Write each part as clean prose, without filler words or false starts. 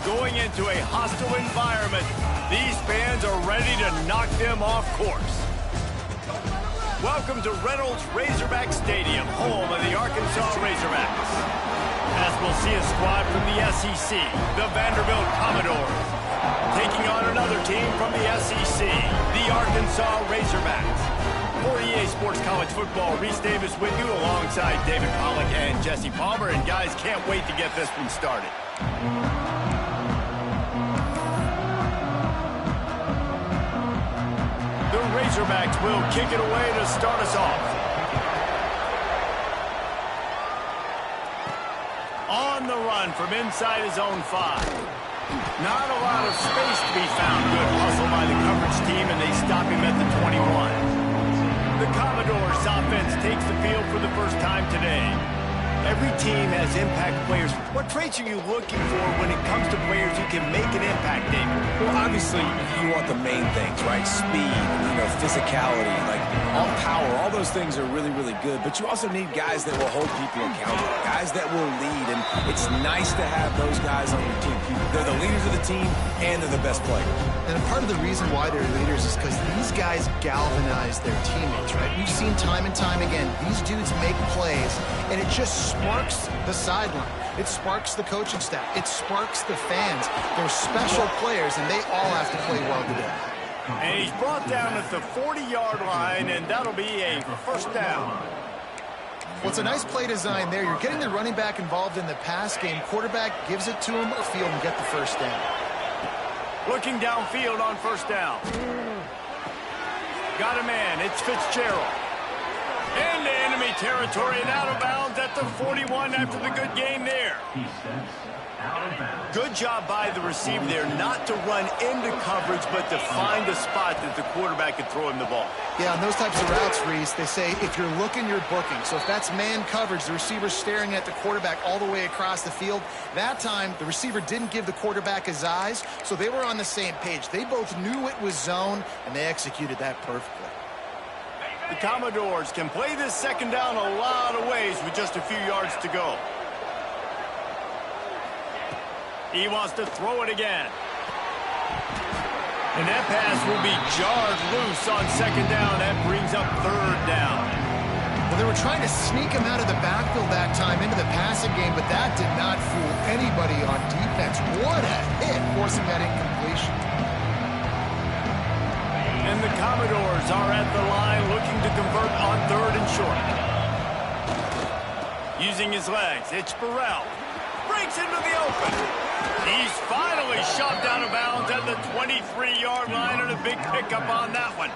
going into a hostile environment. These fans are ready to knock them off course. Welcome to Reynolds Razorback Stadium, home of the Arkansas Razorbacks. As we'll see a squad from the SEC, the Vanderbilt Commodores, taking on another team from the SEC, the Arkansas Razorbacks. For EA Sports College Football, Reese Davis with you alongside David Pollack and Jesse Palmer. And guys, can't wait to get this one started. The Razorbacks will kick it away to start us off. On the run from inside his own 5. Not a lot of space to be found. Good hustle by the coverage team, and they stop him at the 21. The Commodores offense takes the field for the first time today. Every team has impact players. What traits are you looking for when it comes to players who can make an impact, David? Well, obviously, you want the main things, right? Speed, physicality, like all power. All those things are really, really good. But you also need guys that will hold people accountable, guys that will lead. And it's nice to have those guys on your team. They're the leaders of the team, and they're the best players. And part of the reason why they're leaders is because these guys galvanize their teammates, right? We've seen time and time again, these dudes make plays, and it just sparks the sideline. It sparks the coaching staff. It sparks the fans. They're special players, and they all have to play well today. And he's brought down at the 40-yard line, and that'll be a first down. Well, it's a nice play design there. You're getting the running back involved in the pass game. Quarterback gives it to him, field, and get the first down. Looking downfield on first down. Got a man. It's Fitzgerald. Into enemy territory and out of bounds at the 41 after the good game there. Good job by the receiver there not to run into coverage, but to find a spot that the quarterback could throw him the ball. Yeah, on those types of routes, Reese, they say if you're looking, you're booking. So if that's man coverage, the receiver's staring at the quarterback all the way across the field. That time, the receiver didn't give the quarterback his eyes, so they were on the same page. They both knew it was zone, and they executed that perfectly. The Commodores can play this second down a lot of ways with just a few yards to go. He wants to throw it again. And that pass will be jarred loose on second down. That brings up third down. Well, they were trying to sneak him out of the backfield that time into the passing game, but that did not fool anybody on defense. What a hit, forcing that incompletion. And the Commodores are at the line looking to convert on third and short. Using his legs, it's Burrell. Breaks into the open. He's finally shoved out of bounds at the 23-yard line, and a big pickup on that one.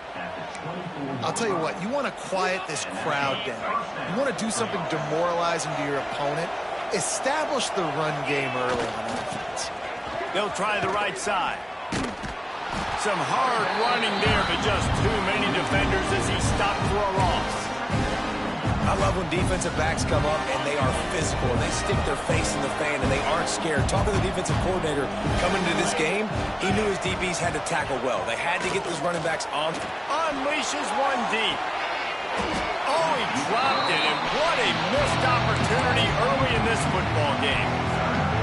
I'll tell you what, you want to quiet this crowd down. You want to do something demoralizing to your opponent. Establish the run game early on offense. They'll try the right side. Some hard running there, but just too many defenders as he stopped for a loss. I love when defensive backs come up and they are physical and they stick their face in the fan and they aren't scared. Talking to the defensive coordinator coming into this game, he knew his DBs had to tackle well. They had to get those running backs on. Unleashes one deep. Oh, he dropped it, and what a missed opportunity early in this football game.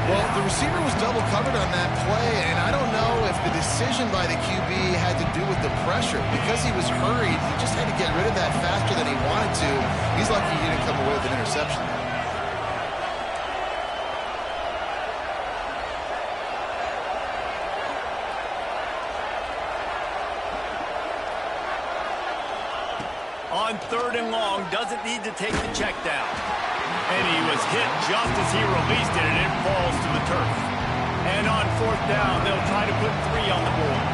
Well, the receiver was double covered on that play, and I don't know if the decision by the QB had to do with the pressure. Because he was hurried, he just had to get rid of that faster than he wanted to. He's lucky he didn't come away with an interception. On third and long, doesn't need to take the check down. And he was hit just as he released it, and it falls to the turf. And on fourth down, they'll try to put 3 on the board.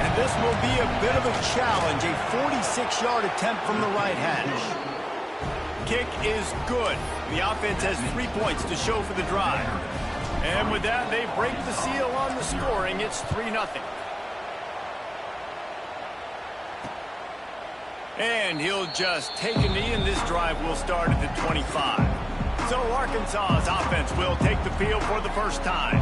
And this will be a bit of a challenge, a 46-yard attempt from the right hash. Kick is good. The offense has 3 points to show for the drive. And with that, they break the seal on the scoring. It's 3-0. And he'll just take a knee, and this drive will start at the 25. So Arkansas's offense will take the field for the first time.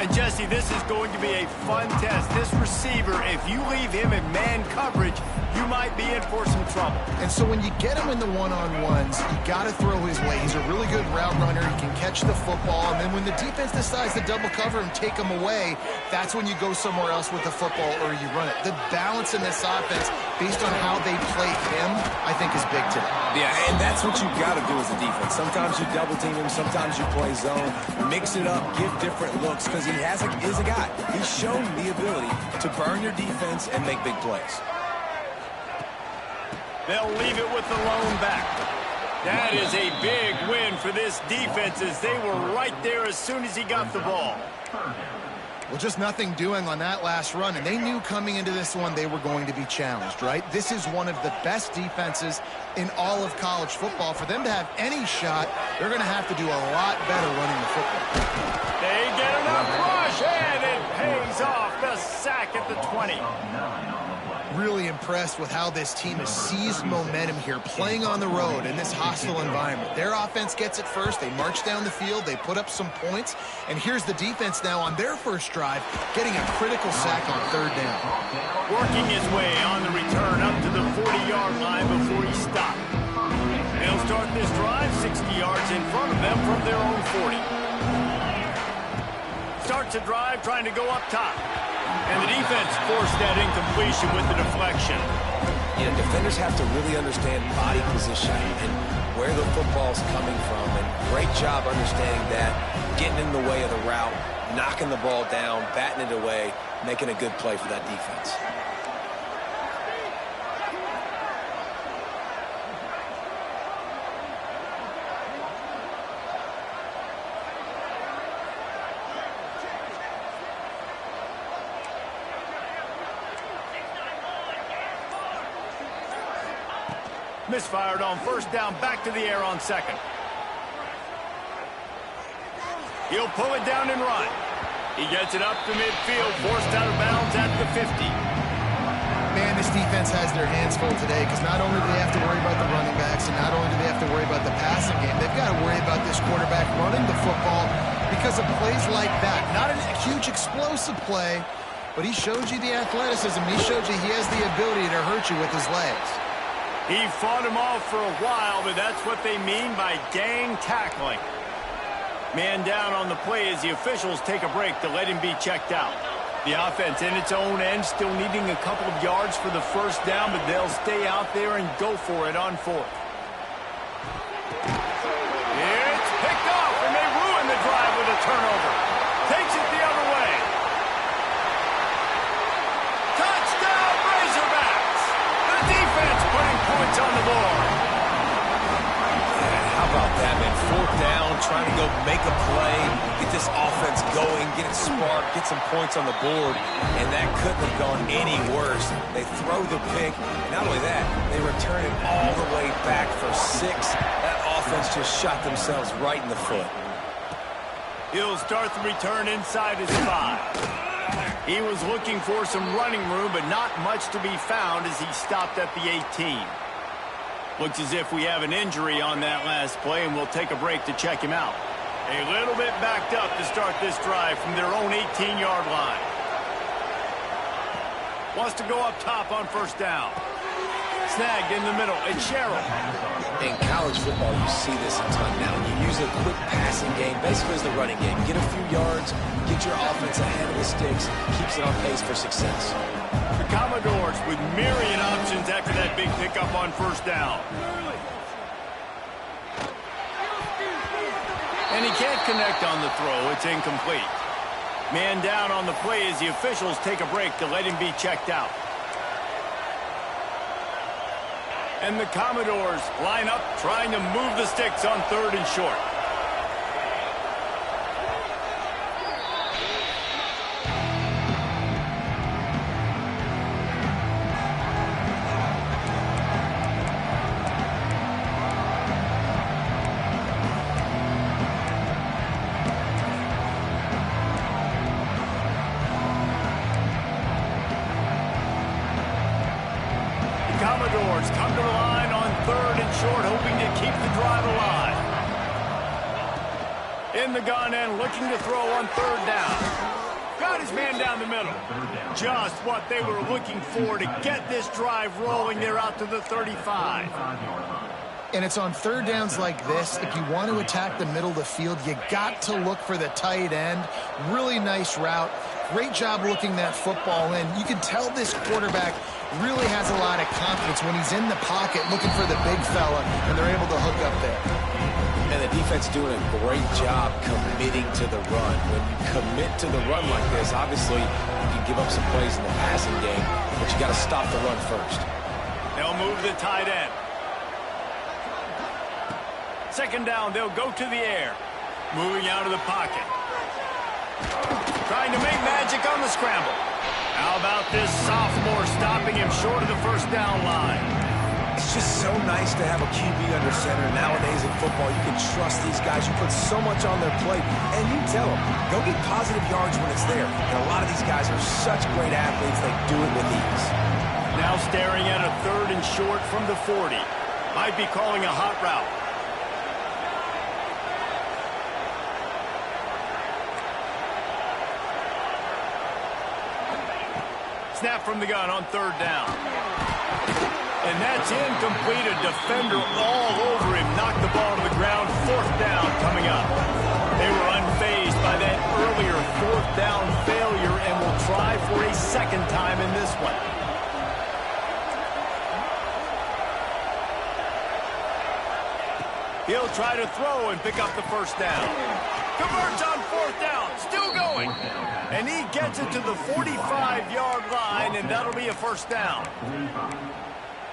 And Jesse, this is going to be a fun test. This receiver, if you leave him in man coverage, you might be in for some trouble. And so when you get him in the one-on-ones, you got to throw his way. He's a really good route runner. He can catch the football. And then when the defense decides to double cover him, take him away, that's when you go somewhere else with the football or you run it. The balance in this offense, based on how they play him, I think is big today. Yeah, and that's what you got to do as a defense. Sometimes you double team him, sometimes you play zone. Mix it up, give different looks, because he is a guy. He's shown the ability to burn your defense and make big plays. They'll leave it with the lone back. That is a big win for this defense as they were right there as soon as he got the ball. Well, just nothing doing on that last run, and they knew coming into this one they were going to be challenged, right? This is one of the best defenses in all of college football. For them to have any shot, they're going to have to do a lot better running the football. They get enough rush, and it pays off. The sack at the 20. Really impressed with how this team has seized momentum here, playing on the road in this hostile environment. Their offense gets it first. They march down the field. They put up some points. And here's the defense now on their first drive, getting a critical sack on third down. Working his way on the return up to the 40-yard line before he stopped. They'll start this drive 60 yards in front of them from their own 40. Starts a drive trying to go up top. And the defense forced that incompletion with the deflection. You know, defenders have to really understand body position and where the football's coming from. And great job understanding that, getting in the way of the route, knocking the ball down, batting it away, making a good play for that defense. Misfired on first down, back to the air on second. He'll pull it down and run. He gets it up to midfield, forced out of bounds at the 50. Man, this defense has their hands full today because not only do they have to worry about the running backs and not only do they have to worry about the passing game, they've got to worry about this quarterback running the football because of plays like that. Not a huge explosive play, but he showed you the athleticism. He showed you he has the ability to hurt you with his legs. He fought him off for a while, but that's what they mean by gang tackling. Man down on the play as the officials take a break to let him be checked out. The offense in its own end still needing a couple of yards for the first down, but they'll stay out there and go for it on fourth. It's picked off, and they ruin the drive with a turnover. Takes it the other way. Touchdown, Razorbacks! The defense putting points on the board. How about that, man? Fourth down, trying to go make a play, get this offense going, get it sparked, get some points on the board, and that couldn't have gone any worse. They throw the pick. Not only that, they return it all the way back for 6. That offense just shot themselves right in the foot. He'll start the return inside his 5. He was looking for some running room, but not much to be found as he stopped at the 18. Looks as if we have an injury on that last play, and we'll take a break to check him out. A little bit backed up to start this drive from their own 18-yard line. Wants to go up top on first down. Snagged in the middle. It's Sherrill. In college football, you see this a ton now. You use a quick passing game, basically as the running game. Get a few yards, get your offense ahead of the sticks, keeps it on pace for success. The Commodores with myriad options after that big pickup on first down. And he can't connect on the throw. It's incomplete. Man down on the play as the officials take a break to let him be checked out. And the Commodores line up trying to move the sticks on third and short. Commodores come to the line on third and short, hoping to keep the drive alive. In the gun and looking to throw on third down. Got his man down the middle. Just what they were looking for to get this drive rolling there out to the 35. And it's on third downs like this. If you want to attack the middle of the field, you got to look for the tight end. Really nice route. Great job looking that football in. You can tell this quarterback really has a lot of confidence when he's in the pocket looking for the big fella, and they're able to hook up there. And the defense doing a great job committing to the run. When you commit to the run like this, obviously you can give up some plays in the passing game, but you got to stop the run first. They'll move the tight end. Second down, they'll go to the air. Moving out of the pocket. Trying to make magic on the scramble. How about this sophomore stopping him short of the first down line? It's just so nice to have a QB under center. Nowadays in football, you can trust these guys. You put so much on their plate, and you tell them, go get positive yards when it's there. And a lot of these guys are such great athletes, they do it with ease. Now staring at a third and short from the 40. Might be calling a hot route. Snap from the gun on third down. And that's incomplete. A defender all over him. Knocked the ball to the ground. Fourth down coming up. They were unfazed by that earlier fourth down failure and will try for a second time in this one. He'll try to throw and pick up the first down. Converts on fourth down. Still going. And he gets it to the 45-yard line, and that'll be a first down.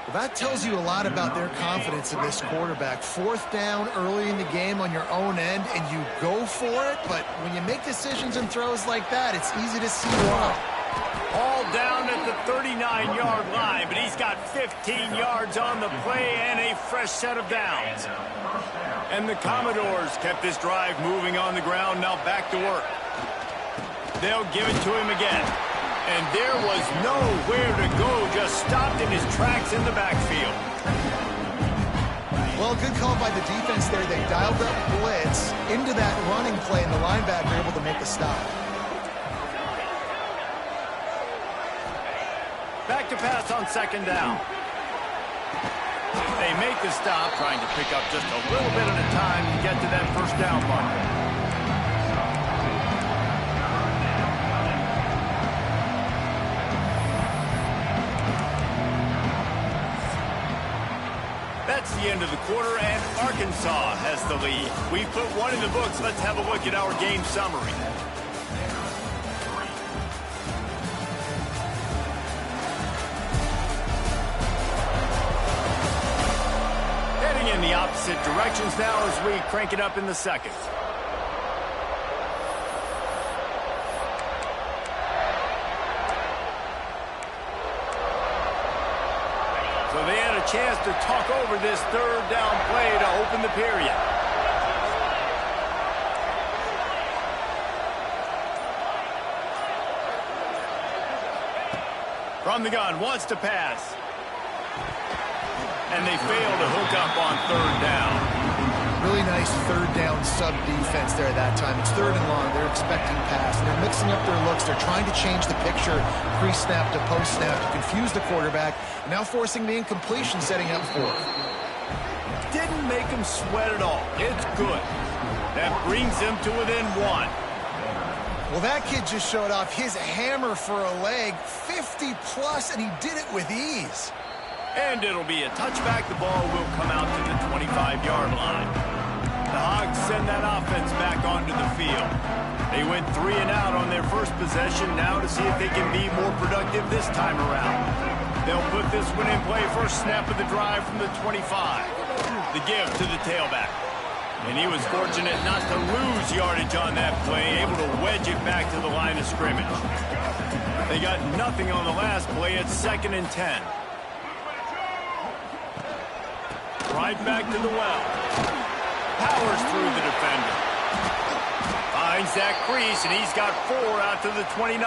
Well, that tells you a lot about their confidence in this quarterback. Fourth down early in the game on your own end, and you go for it. But when you make decisions and throws like that, it's easy to see why. All down at the 39-yard line, but he's got 15 yards on the play and a fresh set of downs. And the Commodores kept this drive moving on the ground, now back to work. They'll give it to him again. And there was nowhere to go, just stopped in his tracks in the backfield. Well, good call by the defense there. They dialed up blitz into that running play, and the linebacker able to make a stop. Back to pass on second down. They make the stop, trying to pick up just a little bit at a time to get to that first down marker. That's the end of the quarter, and Arkansas has the lead. We've put one in the books. Let's have a look at our game summary. Heading in the opposite directions now as we crank it up in the second. So they had a chance to talk over this third down play to open the period. From the gun, wants to pass. And they fail to hook up on third down. Really nice third down sub defense there that time. It's third and long. They're expecting pass. And they're mixing up their looks. They're trying to change the picture pre-snap to post-snap to confuse the quarterback. Now forcing the incompletion, setting up for it. Didn't make him sweat at all. It's good. That brings him to within one. Well, that kid just showed off his hammer for a leg, 50-plus, and he did it with ease. And it'll be a touchback. The ball will come out to the 25-yard line. The Hogs send that offense back onto the field. They went 3 and out on their first possession, now to see if they can be more productive this time around. They'll put this one in play. First snap of the drive from the 25. The give to the tailback. And he was fortunate not to lose yardage on that play, able to wedge it back to the line of scrimmage. They got nothing on the last play. It's 2nd and 10. Right back to the well. Powers through the defender. Finds that crease, and he's got 4 out to the 29.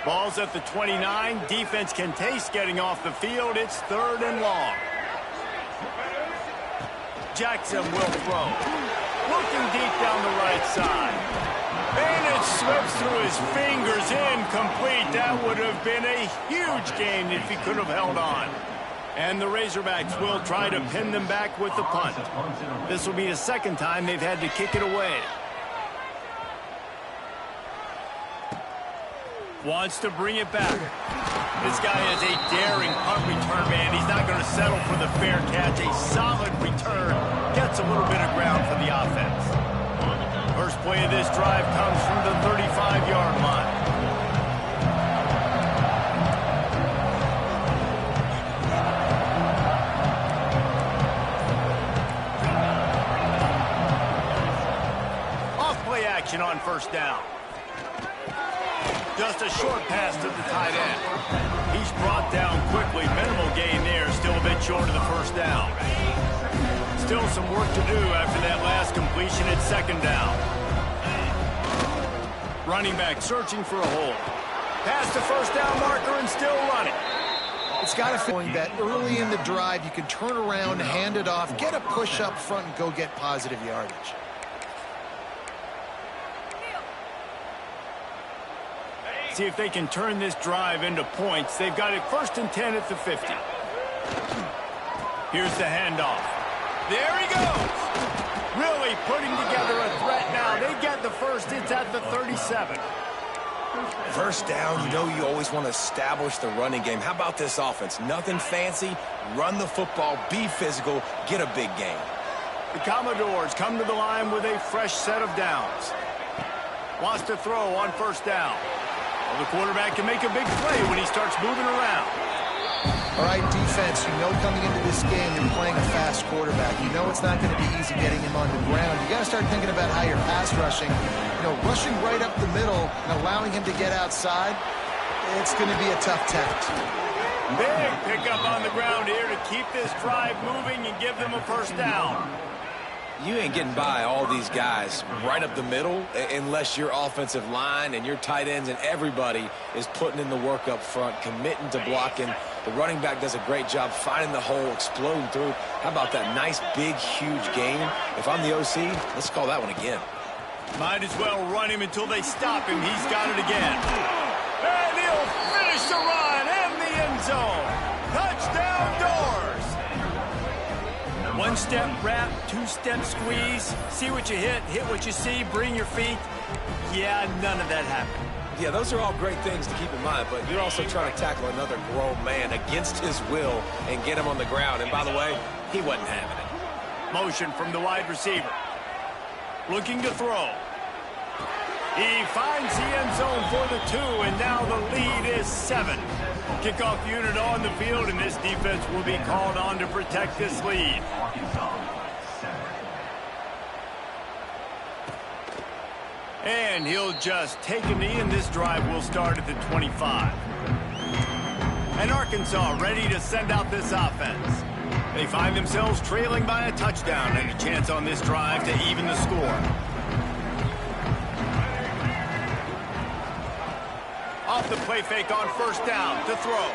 Ball's at the 29. Defense can taste getting off the field. It's 3rd and long. Jackson will throw. Looking deep down the right side. And it slips through his fingers, incomplete. That would have been a huge gain if he could have held on. And the Razorbacks will try to pin them back with the punt. This will be the second time they've had to kick it away. Wants to bring it back. This guy is a daring punt return man. He's not going to settle for the fair catch. A solid return. Gets a little bit of ground for the offense. First play of this drive comes from the 35-yard line. Off-play action on first down. Just a short pass to the tight end. He's brought down quickly. Minimal gain there. Still a bit short of the first down. Still some work to do after that last completion at second down. Running back searching for a hole. Past the first down marker and still running. It's got a feeling that early in the drive you can turn around, hand it off, get a push up front, and go get positive yardage. See if they can turn this drive into points. They've got it 1st and 10 at the 50. Here's the handoff. There he goes. Really putting together a threat now. They get the first. It's at the 37. First down, you know you always want to establish the running game. How about this offense? Nothing fancy. Run the football, be physical, get a big gain. The Commodores come to the line with a fresh set of downs. Wants to throw on first down. Well, the quarterback can make a big play when he starts moving around. All right, defense, you know coming into this game you're playing a fast quarterback. You know it's not going to be easy getting him on the ground. You got to start thinking about how you're pass rushing. You know, rushing right up the middle and allowing him to get outside, it's going to be a tough task. Big pickup on the ground here to keep this drive moving and give them a first down. You ain't getting by all these guys right up the middle unless your offensive line and your tight ends and everybody is putting in the work up front, committing to blocking. The running back does a great job finding the hole, exploding through. How about that nice, big, huge gain? If I'm the OC, let's call that one again. Might as well run him until they stop him. He's got it again. And he'll finish the run and the end zone. Touchdown Doors. One-step wrap, two-step squeeze. See what you hit what you see, bring your feet. Yeah, none of that happened. Yeah, those are all great things to keep in mind, but you're also trying to tackle another grown man against his will and get him on the ground. And by the way, he wasn't having it. Motion from the wide receiver. Looking to throw. He finds the end zone for the 2, and now the lead is 7. Kickoff unit on the field, and this defense will be called on to protect this lead. And he'll just take a knee, and this drive will start at the 25. And Arkansas ready to send out this offense. They find themselves trailing by a touchdown and a chance on this drive to even the score. Off the play fake on first down to throw.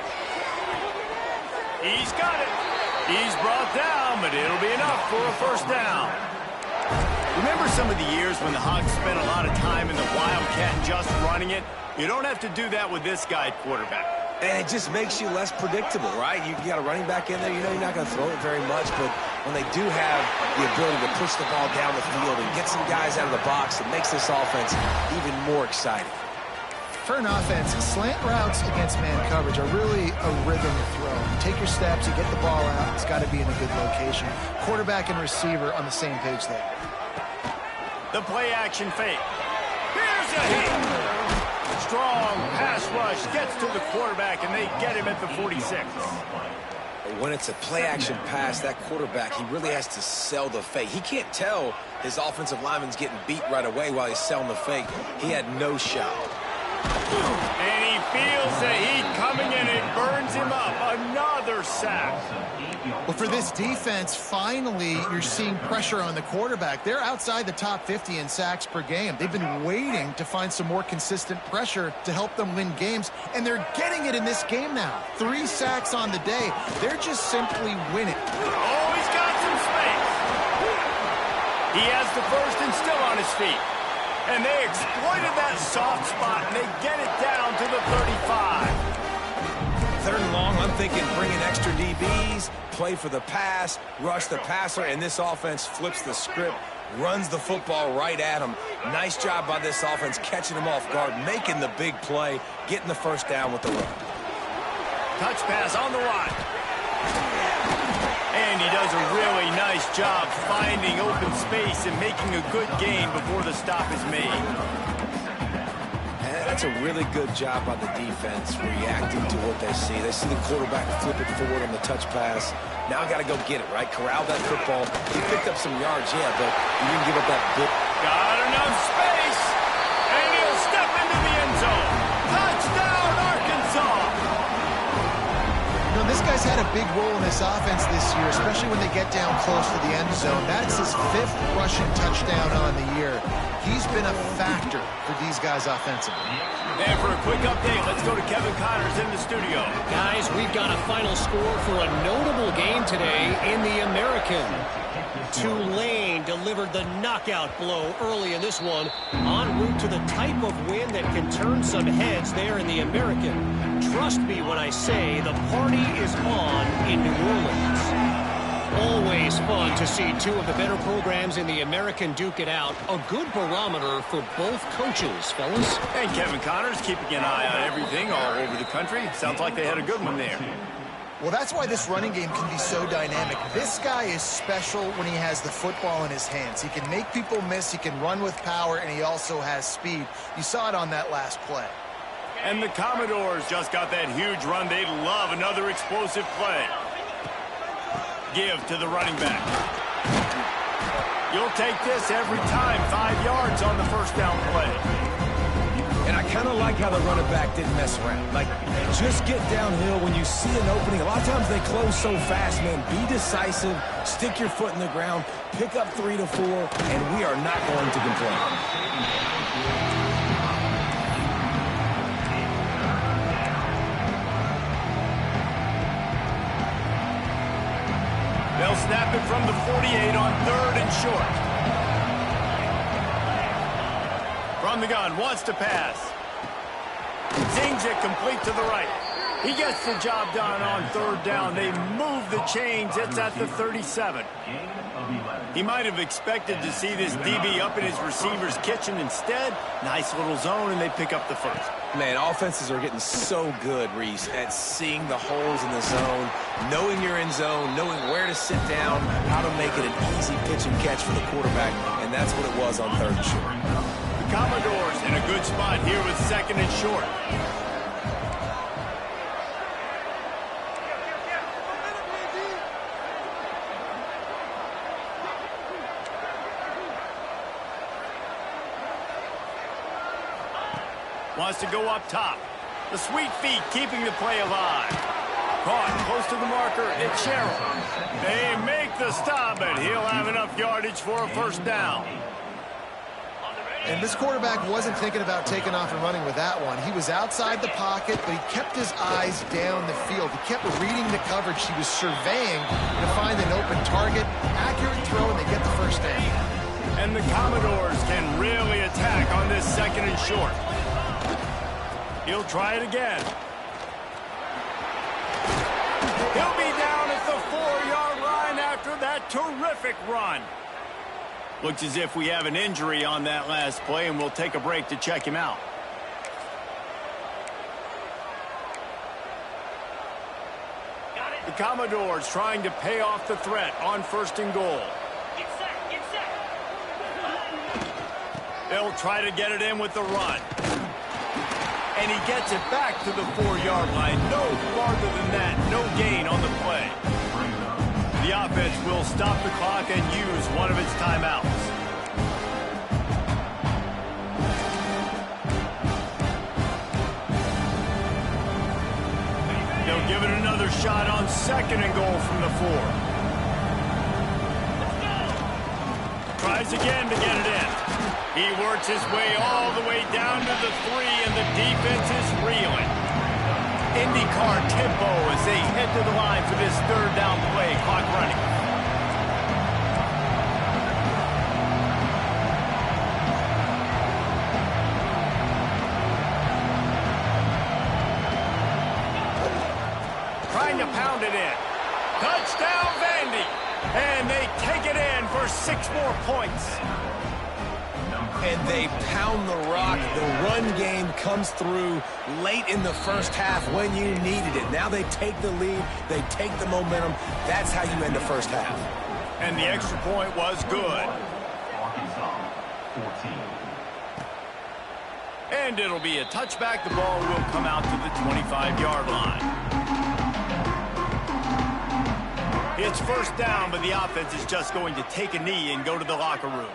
He's got it. He's brought down, but it'll be enough for a first down. Remember some of the years when the Hogs spent a lot of time in the Wildcat just running it? You don't have to do that with this guy at quarterback. And it just makes you less predictable, right? You got a running back in there. You know you're not going to throw it very much, but when they do have the ability to push the ball down the field and get some guys out of the box, it makes this offense even more exciting. For an offense, slant routes against man coverage are really a rhythm to throw. You take your steps, you get the ball out, it's got to be in a good location. Quarterback and receiver on the same page there. The play action fake. Here's a hit. Strong pass rush gets to the quarterback, and they get him at the 46. When it's a play-action pass, that quarterback, he really has to sell the fake. He can't tell his offensive lineman's getting beat right away while he's selling the fake. He had no shot. And he feels the heat coming, and it burns him up. Another sack. Well, for this defense, finally, you're seeing pressure on the quarterback. They're outside the top 50 in sacks per game. They've been waiting to find some more consistent pressure to help them win games, and they're getting it in this game now. 3 sacks on the day. They're just simply winning. Oh, he's got some space. He has the first and still on his feet. And they exploited that soft spot, and they get it down to the 35. Third and long, I'm thinking bring in extra DBs, play for the pass, rush the passer, and this offense flips the script, runs the football right at him. Nice job by this offense catching him off guard, making the big play, getting the first down with the run. Touch pass on the line. And he does a really nice job finding open space and making a good gain before the stop is made. And that's a really good job by the defense, reacting to what they see. They see the quarterback flip it forward on the touch pass. Now I got to go get it, right? Corral that football. He picked up some yards, yeah, but he didn't give up that bit. Got enough space. And he'll step into the end zone. Touchdown, Arkansas. You know, this guy's had a big role in this offense this year, especially when they get down close to the end zone. That's his 5th rushing touchdown on the year. He's been a factor for these guys offensively. And for a quick update, let's go to Kevin Connors in the studio. Guys, we've got a final score for a notable game today in the American. Tulane delivered the knockout blow early in this one, en route to the type of win that can turn some heads there in the American. Trust me when I say the party is on in New Orleans. Always fun to see two of the better programs in the American duke it out. A good barometer for both coaches, fellas. And Kevin Connors keeping an eye on everything all over the country. Sounds like they had a good one there. Well, that's why this running game can be so dynamic. This guy is special when he has the football in his hands. He can make people miss, he can run with power, and he also has speed. You saw it on that last play. And the Commodores just got that huge run. They love another explosive play. Give to the running back. You'll take this every time. 5 yards on the first down play. And I kind of like how the running back didn't mess around. Like, just get downhill when you see an opening. A lot of times they close so fast, man. Be decisive, stick your foot in the ground, pick up 3 to 4, and we are not going to complain. They'll snap it from the 48 on 3rd and short. From the gun, wants to pass. Zings it complete to the right. He gets the job done on 3rd down. They move the chains. It's at the 37. He might have expected to see this DB up in his receiver's kitchen. Instead, nice little zone, and they pick up the first. Man, offenses are getting so good, Reese, at seeing the holes in the zone, knowing you're in zone, knowing where to sit down, how to make it an easy pitch and catch for the quarterback, and that's what it was on 3rd and short. The Commodores in a good spot here with 2nd and short. Wants to go up top. The sweet feet keeping the play alive. Caught close to the marker. It's Sherrill. They make the stop, and he'll have enough yardage for a first down. And this quarterback wasn't thinking about taking off and running with that one. He was outside the pocket, but he kept his eyes down the field. He kept reading the coverage. He was surveying to find an open target. Accurate throw, and they get the first down. And the Commodores can really attack on this 2nd and short. He'll try it again. He'll be down at the 4-yard line after that terrific run. Looks as if we have an injury on that last play, and we'll take a break to check him out. The Commodores trying to pay off the threat on 1st and goal. They'll try to get it in with the run. And he gets it back to the 4-yard line. No farther than that. No gain on the play. The offense will stop the clock and use one of its timeouts. They'll give it another shot on 2nd and goal from the 4. Tries again to get it in. He works his way all the way down to the 3, and the defense is reeling. IndyCar tempo as they head to the line for this 3rd down play. Clock running. for 6 more points. And they pound the rock. The run game comes through late in the first half when you needed it. Now they take the lead. They take the momentum. That's how you end the first half. And the extra point was good. And it'll be a touchback. The ball will come out to the 25-yard line. It's first down, but the offense is just going to take a knee and go to the locker room.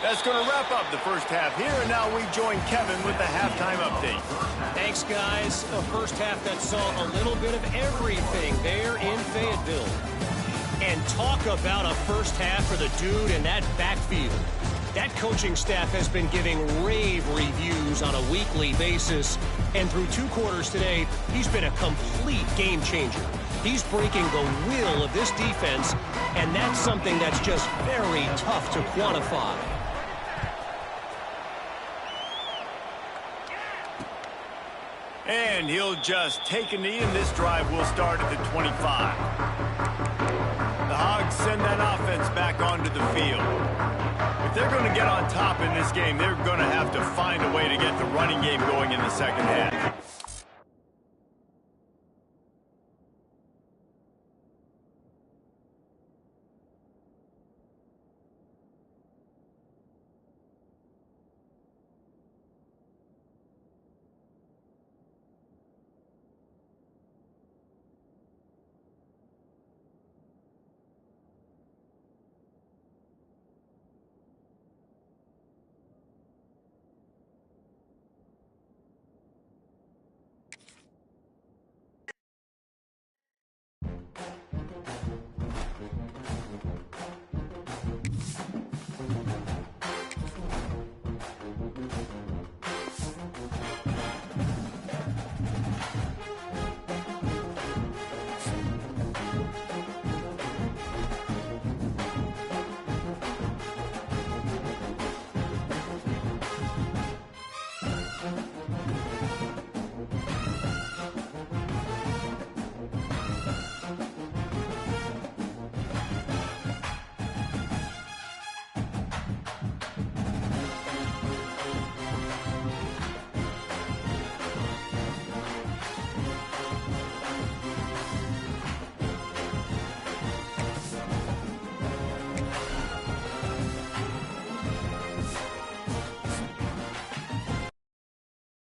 That's going to wrap up the first half here, and now we join Kevin with the halftime update. Thanks, guys. A first half that saw a little bit of everything there in Fayetteville. And talk about a first half for the dude in that backfield. That coaching staff has been giving rave reviews on a weekly basis. And through 2 quarters today, he's been a complete game changer. He's breaking the will of this defense, and that's something that's just very tough to quantify. And he'll just take a knee, and this drive will start at the 25. The Hogs send that offense back onto the field. If they're going to get on top in this game, they're going to have to find a way to get the running game going in the second half.